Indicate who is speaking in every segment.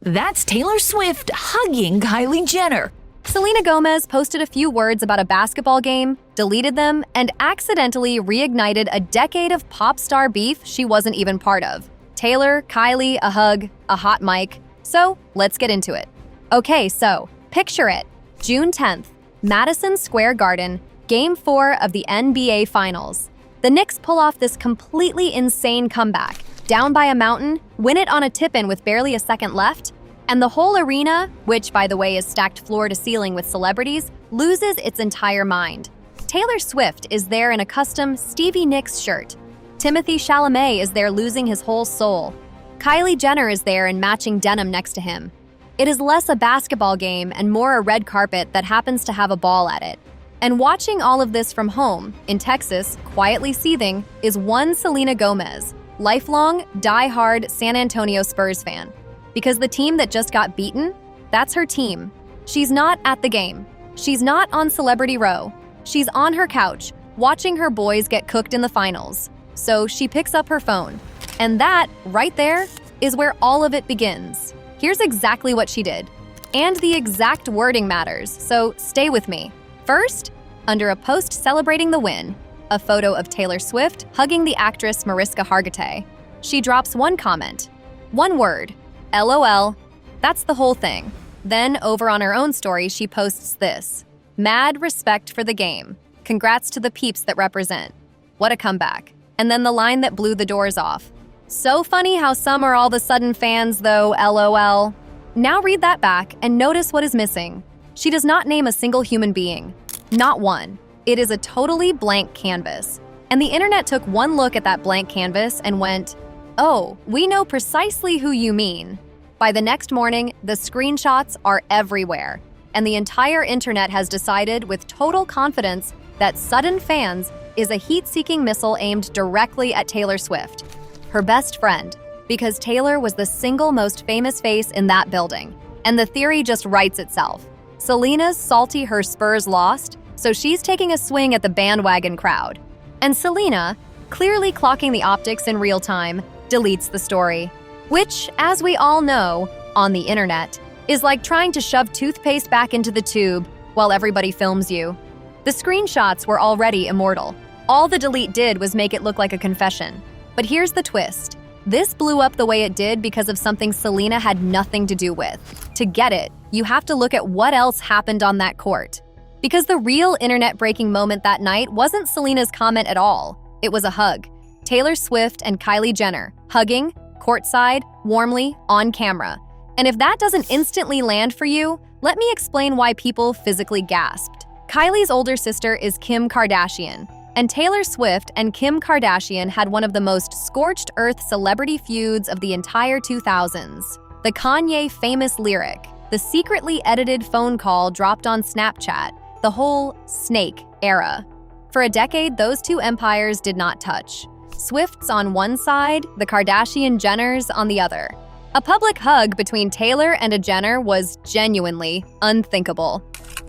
Speaker 1: That's Taylor Swift hugging Kylie Jenner.
Speaker 2: Selena Gomez posted a few words about a basketball game, deleted them, and accidentally reignited a decade of pop star beef she wasn't even part of. Taylor, Kylie, a hug, a hot mic. So, let's get into it. Okay, so, picture it. June 10th, Madison Square Garden, Game 4 of the NBA Finals. The Knicks pull off this completely insane comeback. Down by a mountain, win it on a tip-in with barely a second left, and the whole arena, which by the way is stacked floor to ceiling with celebrities, loses its entire mind. Taylor Swift is there in a custom Stevie Nicks shirt. Timothee Chalamet is there losing his whole soul. Kylie Jenner is there in matching denim next to him. It is less a basketball game and more a red carpet that happens to have a ball at it. And watching all of this from home, in Texas, quietly seething, is one Selena Gomez, lifelong, die-hard San Antonio Spurs fan. Because the team that just got beaten, that's her team. She's not at the game. She's not on Celebrity Row. She's on her couch, watching her boys get cooked in the finals. So she picks up her phone. And that, right there, is where all of it begins. Here's exactly what she did. And the exact wording matters, so stay with me. First, under a post celebrating the win, a photo of Taylor Swift hugging the actress Mariska Hargitay. She drops one comment. One word. LOL. That's the whole thing. Then, over on her own story, she posts this. Mad respect for the game. Congrats to the peeps that represent. What a comeback. And then the line that blew the doors off. So funny how some are all of a sudden fans, though, LOL. Now read that back and notice what is missing. She does not name a single human being. Not one. It is a totally blank canvas. And the internet took one look at that blank canvas and went, oh, we know precisely who you mean. By the next morning, the screenshots are everywhere. And the entire internet has decided with total confidence that sudden fans is a heat-seeking missile aimed directly at Taylor Swift, her best friend, because Taylor was the single most famous face in that building. And the theory just writes itself. Selena's salty her Spurs lost, so she's taking a swing at the bandwagon crowd. And Selena, clearly clocking the optics in real time, deletes the story. Which, as we all know, on the internet, is like trying to shove toothpaste back into the tube while everybody films you. The screenshots were already immortal. All the delete did was make it look like a confession. But here's the twist. This blew up the way it did because of something Selena had nothing to do with. To get it, you have to look at what else happened on that court. Because the real internet-breaking moment that night wasn't Selena's comment at all. It was a hug. Taylor Swift and Kylie Jenner, hugging, courtside, warmly, on camera. And if that doesn't instantly land for you, let me explain why people physically gasped. Kylie's older sister is Kim Kardashian, and Taylor Swift and Kim Kardashian had one of the most scorched earth celebrity feuds of the entire 2000s. The Kanye famous lyric, the secretly edited phone call dropped on Snapchat, the whole snake era. For a decade, those two empires did not touch. Swift's on one side, the Kardashian Jenners on the other. A public hug between Taylor and a Jenner was genuinely unthinkable.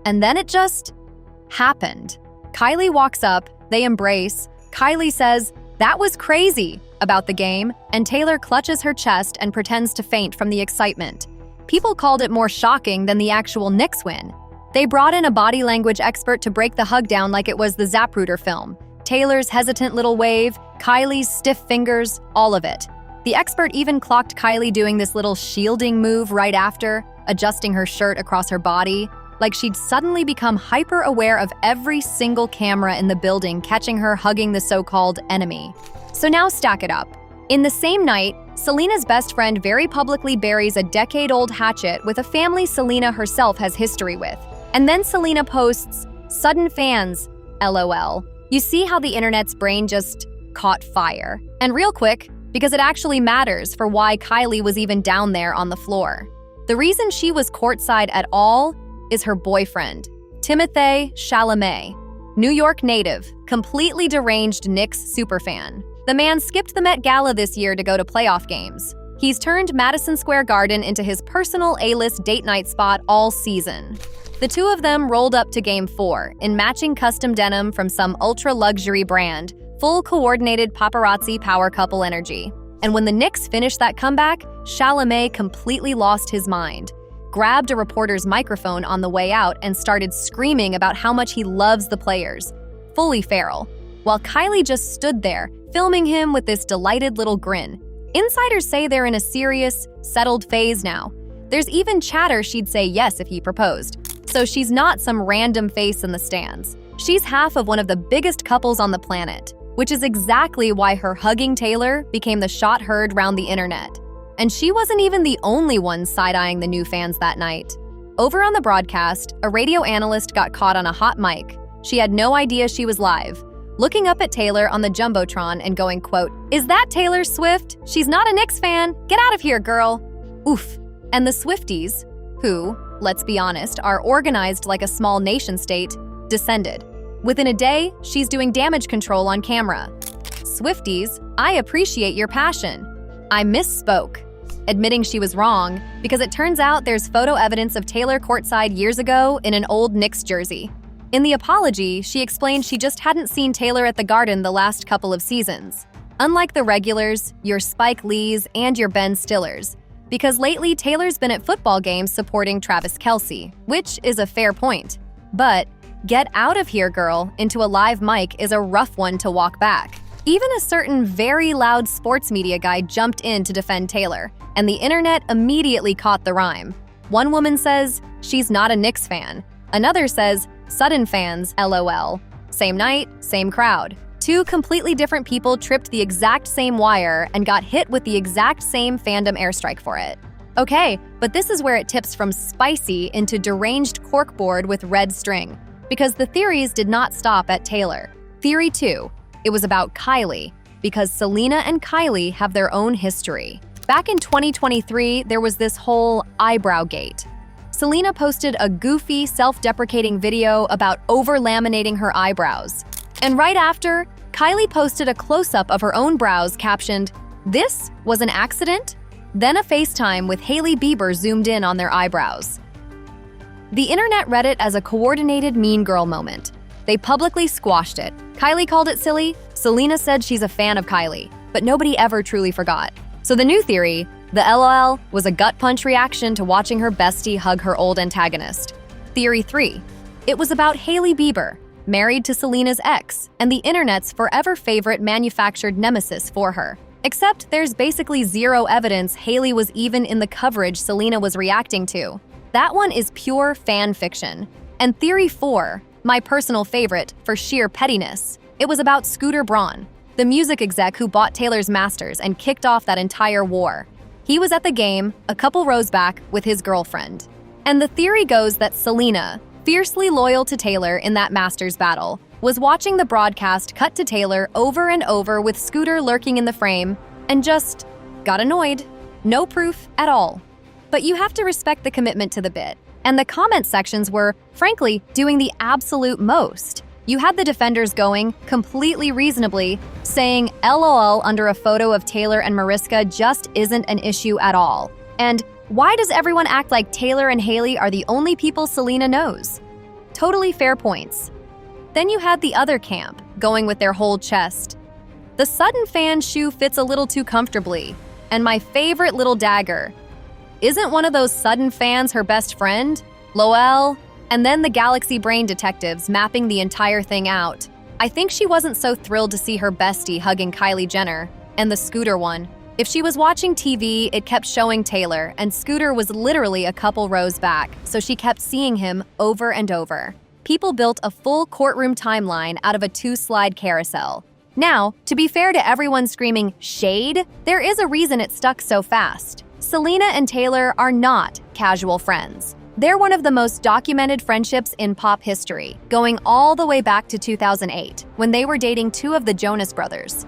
Speaker 2: And then it just happened. Kylie walks up, they embrace. Kylie says, "That was crazy," about the game, and Taylor clutches her chest and pretends to faint from the excitement. People called it more shocking than the actual Knicks win. They brought in a body language expert to break the hug down like it was the Zapruder film. Taylor's hesitant little wave, Kylie's stiff fingers, all of it. The expert even clocked Kylie doing this little shielding move right after, adjusting her shirt across her body, like she'd suddenly become hyper-aware of every single camera in the building catching her hugging the so-called enemy. So now stack it up. In the same night, Selena's best friend very publicly buries a decade-old hatchet with a family Selena herself has history with. And then Selena posts, "Sudden fans, LOL." You see how the internet's brain just caught fire. And real quick, because it actually matters for why Kylie was even down there on the floor. The reason she was courtside at all is her boyfriend, Timothee Chalamet. New York native, completely deranged Knicks superfan. The man skipped the Met Gala this year to go to playoff games. He's turned Madison Square Garden into his personal A-list date night spot all season. The two of them rolled up to Game 4 in matching custom denim from some ultra-luxury brand, full coordinated paparazzi power couple energy. And when the Knicks finished that comeback, Chalamet completely lost his mind, grabbed a reporter's microphone on the way out and started screaming about how much he loves the players, fully feral, while Kylie just stood there, filming him with this delighted little grin. Insiders say they're in a serious, settled phase now. There's even chatter she'd say yes if he proposed. So she's not some random face in the stands. She's half of one of the biggest couples on the planet, which is exactly why her hugging Taylor became the shot heard round the internet. And she wasn't even the only one side-eyeing the new fans that night. Over on the broadcast, a radio analyst got caught on a hot mic. She had no idea she was live, looking up at Taylor on the Jumbotron and going, quote, "Is that Taylor Swift? She's not a Knicks fan. Get out of here, girl." Oof. And the Swifties, who, let's be honest, are organized like a small nation-state, descended. Within a day, she's doing damage control on camera. Swifties, I appreciate your passion. I misspoke, admitting she was wrong, because it turns out there's photo evidence of Taylor courtside years ago in an old Knicks jersey. In the apology, she explained she just hadn't seen Taylor at the Garden the last couple of seasons. Unlike the regulars, your Spike Lees, and your Ben Stillers, because lately Taylor's been at football games supporting Travis Kelce, which is a fair point. But "get out of here, girl" into a live mic is a rough one to walk back. Even a certain very loud sports media guy jumped in to defend Taylor, and the internet immediately caught the rhyme. One woman says, "She's not a Knicks fan." Another says, "Sudden fans, LOL." Same night, same crowd. Two completely different people tripped the exact same wire and got hit with the exact same fandom airstrike for it. Okay, but this is where it tips from spicy into deranged corkboard with red string. Because the theories did not stop at Taylor. Theory 2, it was about Kylie, because Selena and Kylie have their own history. Back in 2023, there was this whole eyebrow gate. Selena posted a goofy, self-deprecating video about over-laminating her eyebrows. And right after, Kylie posted a close-up of her own brows captioned, "This was an accident?" Then a FaceTime with Hailey Bieber zoomed in on their eyebrows. The internet read it as a coordinated mean girl moment. They publicly squashed it. Kylie called it silly. Selena said she's a fan of Kylie, but nobody ever truly forgot. So the new theory, the LOL, was a gut punch reaction to watching her bestie hug her old antagonist. Theory 3, it was about Hailey Bieber, married to Selena's ex, and the internet's forever favorite manufactured nemesis for her. Except there's basically zero evidence Hailey was even in the coverage Selena was reacting to. That one is pure fan fiction. And theory 4, my personal favorite for sheer pettiness, it was about Scooter Braun, the music exec who bought Taylor's masters and kicked off that entire war. He was at the game, a couple rows back, with his girlfriend. And the theory goes that Selena, fiercely loyal to Taylor in that masters battle, was watching the broadcast cut to Taylor over and over with Scooter lurking in the frame, and just got annoyed. No proof at all. But you have to respect the commitment to the bit. And the comment sections were, frankly, doing the absolute most. You had the defenders going, completely reasonably, saying LOL under a photo of Taylor and Mariska just isn't an issue at all. And why does everyone act like Taylor and Hailey are the only people Selena knows? Totally fair points. Then you had the other camp, going with their whole chest. The Sudden fan shoe fits a little too comfortably. And my favorite little dagger. Isn't one of those Sudden fans her best friend? Lol. And then the Galaxy Brain detectives mapping the entire thing out. I think she wasn't so thrilled to see her bestie hugging Kylie Jenner, and the Scooter one. If she was watching TV, it kept showing Taylor, and Scooter was literally a couple rows back, so she kept seeing him over and over. People built a full courtroom timeline out of a 2-slide carousel. Now, to be fair to everyone screaming shade, there is a reason it stuck so fast. Selena and Taylor are not casual friends. They're one of the most documented friendships in pop history, going all the way back to 2008, when they were dating two of the Jonas Brothers.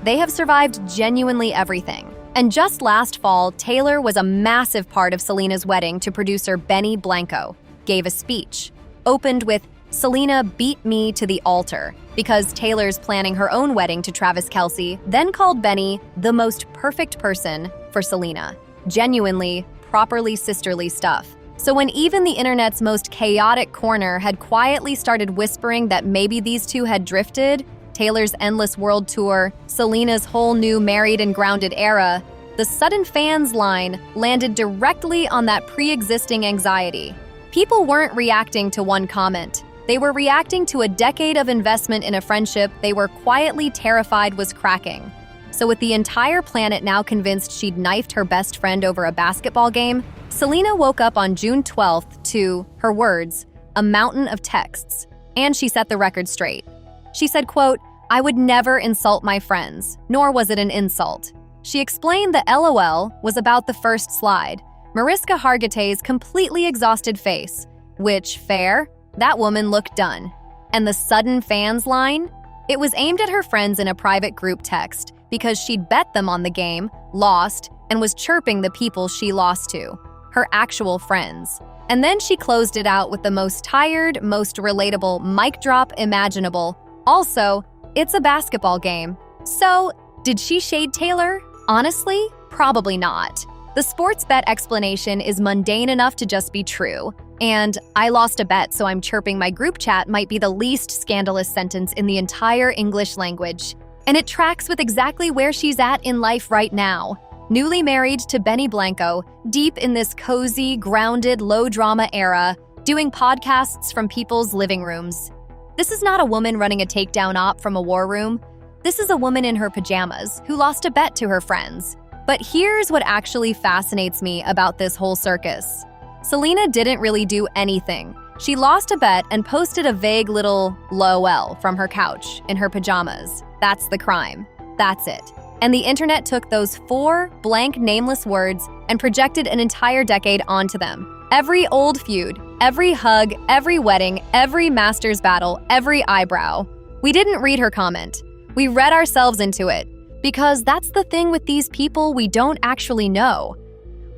Speaker 2: They have survived genuinely everything. And just last fall, Taylor was a massive part of Selena's wedding to producer Benny Blanco, gave a speech, opened with, "Selena beat me to the altar," because Taylor's planning her own wedding to Travis Kelce, then called Benny the most perfect person for Selena. Genuinely, properly sisterly stuff. So when even the internet's most chaotic corner had quietly started whispering that maybe these two had drifted, Taylor's endless world tour, Selena's whole new married and grounded era, the sudden fans line landed directly on that pre-existing anxiety. People weren't reacting to one comment. They were reacting to a decade of investment in a friendship they were quietly terrified was cracking. So with the entire planet now convinced she'd knifed her best friend over a basketball game, Selena woke up on June 12th to, her words, a mountain of texts. And she set the record straight. She said, quote, "I would never insult my friends, nor was it an insult." She explained the LOL was about the first slide, Mariska Hargitay's completely exhausted face, which, fair, that woman looked done. And the sudden fans line? It was aimed at her friends in a private group text because she'd bet them on the game, lost, and was chirping the people she lost to, her actual friends. And then she closed it out with the most tired, most relatable mic drop imaginable. Also, it's a basketball game. So, did she shade Taylor? Honestly, probably not. The sports bet explanation is mundane enough to just be true. And "I lost a bet, so I'm chirping my group chat" might be the least scandalous sentence in the entire English language. And it tracks with exactly where she's at in life right now. Newly married to Benny Blanco, deep in this cozy, grounded, low-drama era, doing podcasts from people's living rooms. This is not a woman running a takedown op from a war room. This is a woman in her pajamas who lost a bet to her friends. But here's what actually fascinates me about this whole circus. Selena didn't really do anything. She lost a bet and posted a vague little LOL from her couch in her pajamas. That's the crime. That's it. And the internet took those 4 blank nameless words and projected an entire decade onto them. Every old feud, every hug, every wedding, every master's battle, every eyebrow. We didn't read her comment. We read ourselves into it. Because that's the thing with these people we don't actually know.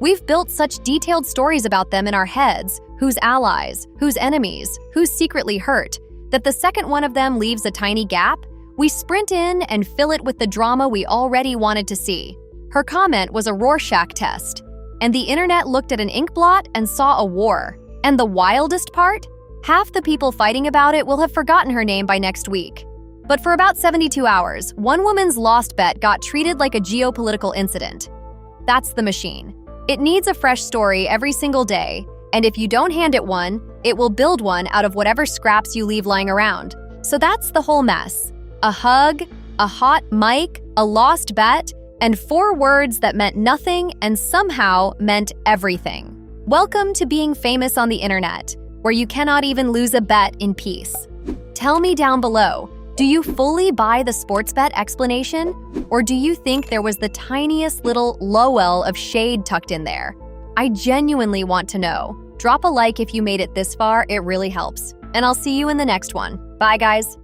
Speaker 2: We've built such detailed stories about them in our heads, who's allies, who's enemies, who's secretly hurt, that the second one of them leaves a tiny gap, we sprint in and fill it with the drama we already wanted to see. Her comment was a Rorschach test, and the internet looked at an ink blot and saw a war. And the wildest part? Half the people fighting about it will have forgotten her name by next week. But for about 72 hours, one woman's lost bet got treated like a geopolitical incident. That's the machine. It needs a fresh story every single day, and if you don't hand it one, it will build one out of whatever scraps you leave lying around. So that's the whole mess. A hug, a hot mic, a lost bet, and 4 words that meant nothing and somehow meant everything. Welcome to being famous on the internet, where you cannot even lose a bet in peace. Tell me down below, do you fully buy the sports bet explanation? Or do you think there was the tiniest little LOL of shade tucked in there? I genuinely want to know. Drop a like if you made it this far, it really helps. And I'll see you in the next one. Bye, guys.